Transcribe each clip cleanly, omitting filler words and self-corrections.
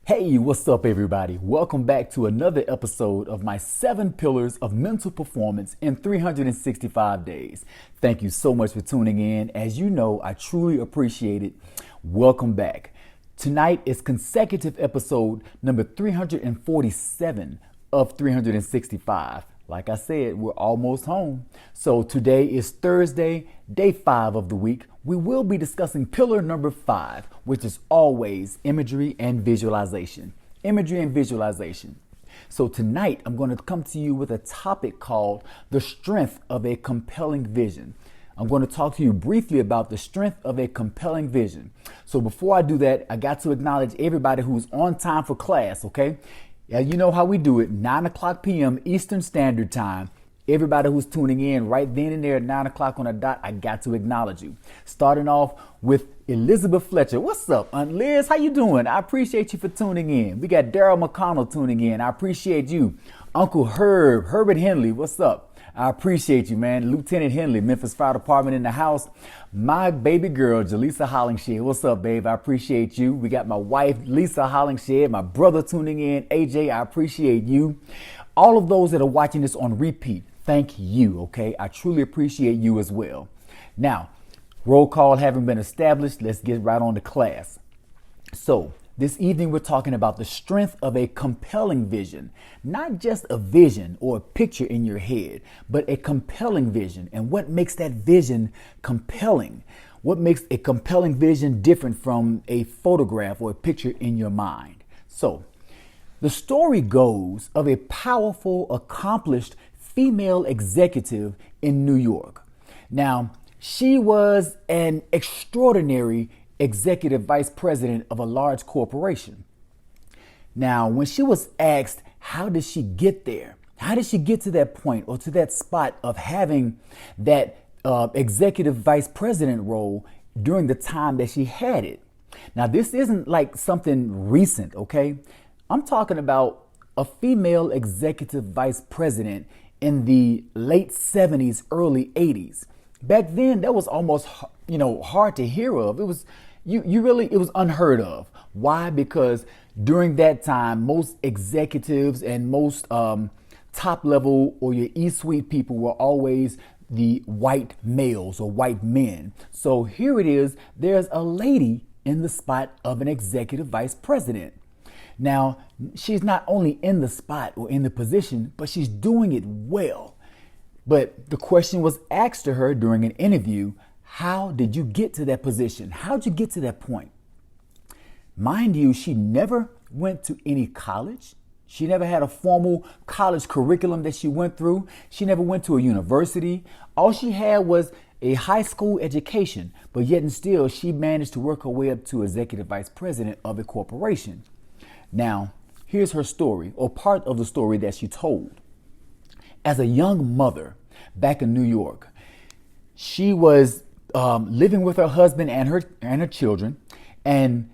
Hey, what's up, everybody? Welcome back to another episode of my 7 pillars of mental performance in 365 days. Thank you so much for tuning in. As you know, I truly appreciate it. Welcome back. Tonight is consecutive episode number 347 of 365. Like I said, we're almost home. So today is Thursday, day 5 of the week. We will be discussing pillar number 5, which is always imagery and visualization. Imagery and visualization. So tonight, I'm going to come to you with a topic called the strength of a compelling vision. I'm going to talk to you briefly about the strength of a compelling vision. So before I do that, I got to acknowledge everybody who's on time for class, okay? Yeah, you know how we do it, 9 o'clock p.m. Eastern Standard Time. Everybody who's tuning in right then and there at 9 o'clock on the dot, I got to acknowledge you. Starting off with Elizabeth Fletcher. What's up, Aunt Liz? How you doing? I appreciate you for tuning in. We got Daryl McConnell tuning in. I appreciate you. Uncle Herbert Henley, what's up? I appreciate you, man. Lieutenant Henley, Memphis Fire Department in the house. My baby girl, Jaleesa Hollingshed. What's up, babe? I appreciate you. We got my wife, Lisa Hollingshed, my brother tuning in, AJ. I appreciate you. All of those that are watching this on repeat, thank you, okay? I truly appreciate you as well. Now, roll call having been established, let's get right on to class. So, this evening, we're talking about the strength of a compelling vision, not just a vision or a picture in your head, but a compelling vision. And what makes that vision compelling? What makes a compelling vision different from a photograph or a picture in your mind? So, the story goes of a powerful, accomplished female executive in New York. Now, she was an extraordinary executive vice president of a large corporation. Now, when she was asked, how did she get there? How did she get to that point or to that spot of having that executive vice president role during the time that she had it? Now, this isn't like something recent, okay? I'm talking about a female executive vice president in the late 70s, early 80s. Back then, that was almost, hard to hear of. It was it was unheard of. Why? Because during that time, most executives and most top level or your E-suite people were always the white males or white men. So here it is, there's a lady in the spot of an executive vice president. Now, she's not only in the spot or in the position, but she's doing it well. But the question was asked to her during an interview, how did you get to that position? How'd you get to that point? Mind you, she never went to any college. She never had a formal college curriculum that she went through. She never went to a university. All she had was a high school education, but yet and still she managed to work her way up to executive vice president of a corporation. Now, here's her story, or part of the story that she told. As a young mother back in New York, she was living with her husband and her children. And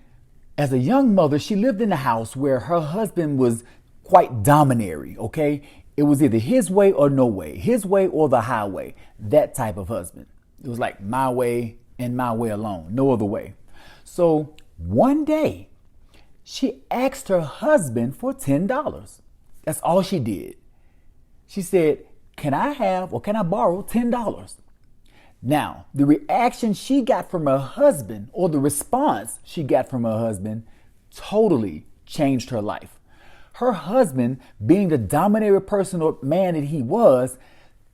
as a young mother, she lived in a house where her husband was quite domineering, okay? It was either his way or no way, his way or the highway, that type of husband. It was like my way and my way alone, no other way. So one day, she asked her husband for $10. That's all she did. She said, can I borrow $10? Now, the reaction she got from her husband, or the response she got from her husband, totally changed her life. Her husband, being the domineering person or man that he was,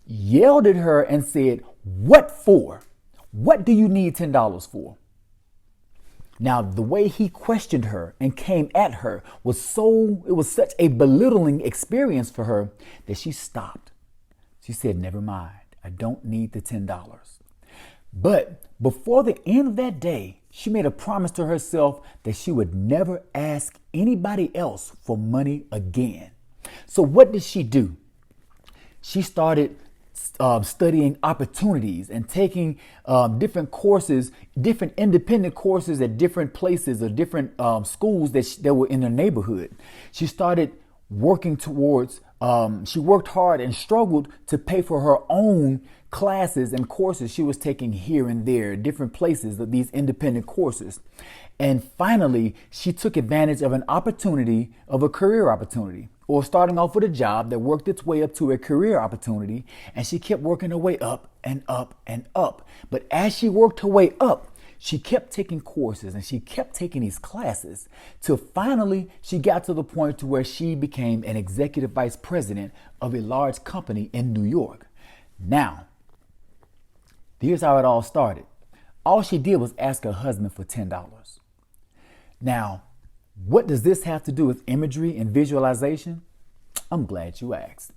yelled at her and said, what for? What do you need $10 for? Now, the way he questioned her and came at her was such a belittling experience for her that she stopped. She said, never mind, I don't need the $10. But before the end of that day, she made a promise to herself that she would never ask anybody else for money again. So what did she do? She started studying opportunities and taking different courses, different independent courses at different places or different schools that were in her neighborhood. She started working towards, she worked hard and struggled to pay for her own classes and courses she was taking here and there, different places of these independent courses. And finally, she took advantage of a career opportunity, or starting off with a job that worked its way up to a career opportunity. And she kept working her way up and up and up. But as she worked her way up, she kept taking courses and she kept taking these classes till finally she got to the point to where she became an executive vice president of a large company in New York. Now, here's how it all started. All she did was ask her husband for $10. Now, what does this have to do with imagery and visualization? I'm glad you asked.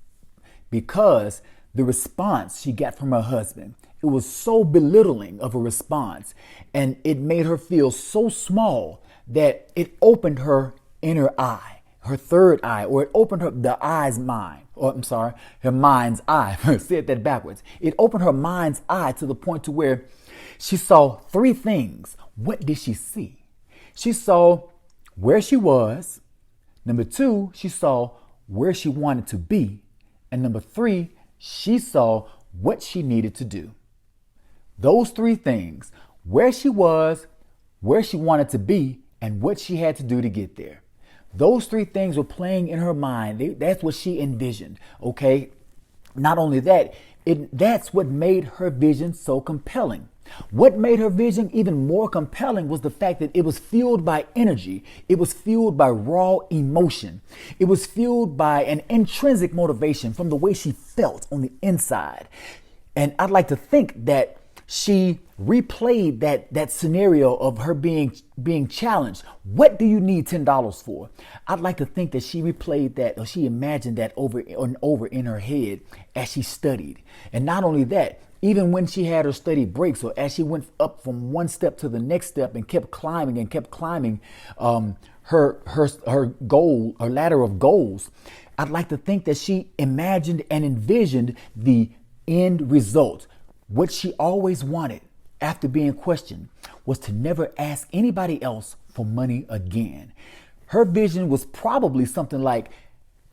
Because the response she got from her husband, it was so belittling of a response, and it made her feel so small that it opened her inner eye, her third eye, or it opened her her mind's eye. I said that backwards. It opened her mind's eye to the point to where she saw three things. What did she see? She saw where she was. Number two, she saw where she wanted to be. And number three, she saw what she needed to do. Those three things: where she was, where she wanted to be, and what she had to do to get there. Those three things were playing in her mind. That's what she envisioned. Okay. Not only that, that's what made her vision so compelling. What made her vision even more compelling was the fact that it was fueled by energy. It was fueled by raw emotion. It was fueled by an intrinsic motivation from the way she felt on the inside. And I'd like to think that she replayed that scenario of her being challenged. What do you need $10 for? I'd like to think that she replayed that, or she imagined that over and over in her head as she studied. And not only that, even when she had her study breaks, or as she went up from one step to the next step and kept climbing her goal, her ladder of goals, I'd like to think that she imagined and envisioned the end result. What she always wanted after being questioned was to never ask anybody else for money again. Her vision was probably something like,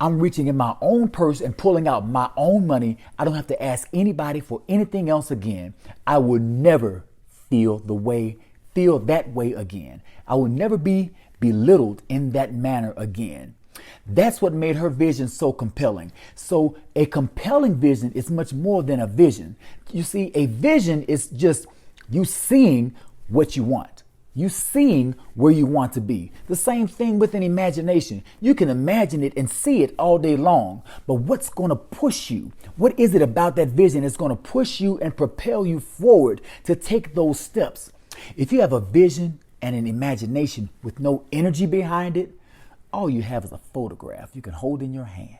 I'm reaching in my own purse and pulling out my own money. I don't have to ask anybody for anything else again. I will never feel that way again. I will never be belittled in that manner again. That's what made her vision so compelling. So a compelling vision is much more than a vision. You see, a vision is just you seeing what you want. You seeing where you want to be. The same thing with an imagination. You can imagine it and see it all day long. But what's going to push you? What is it about that vision that's going to push you and propel you forward to take those steps? If you have a vision and an imagination with no energy behind it, all you have is a photograph you can hold in your hand.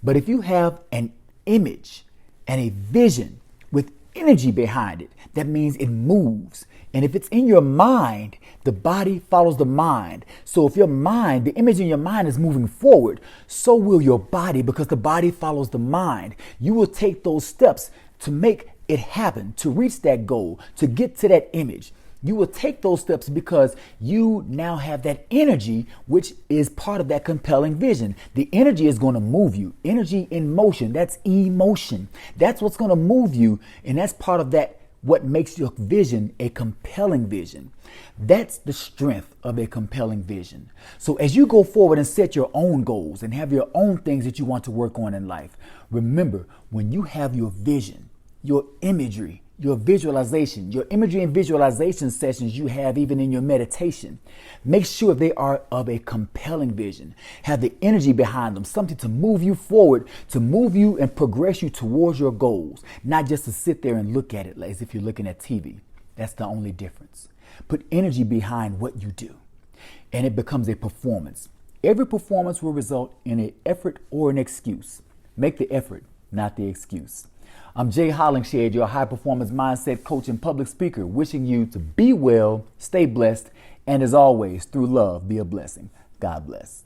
But if you have an image and a vision with energy behind it, that means it moves. And if it's in your mind, the body follows the mind. So if your mind, the image in your mind is moving forward, so will your body, because the body follows the mind. You will take those steps to make it happen, to reach that goal, to get to that image. You will take those steps because you now have that energy, which is part of that compelling vision. The energy is going to move you. Energy in motion. That's emotion. That's what's going to move you. And that's part of that, what makes your vision a compelling vision. That's the strength of a compelling vision. So as you go forward and set your own goals and have your own things that you want to work on in life, remember, when you have your vision, your imagery, your visualization, your imagery and visualization sessions you have even in your meditation, make sure they are of a compelling vision. Have the energy behind them, something to move you forward, to move you and progress you towards your goals, not just to sit there and look at it as if you're looking at TV. That's the only difference. Put energy behind what you do, and it becomes a performance. Every performance will result in an effort or an excuse. Make the effort, not the excuse. I'm Jay Hollingshead, your high performance mindset coach and public speaker, wishing you to be well, stay blessed, and as always, through love, be a blessing. God bless.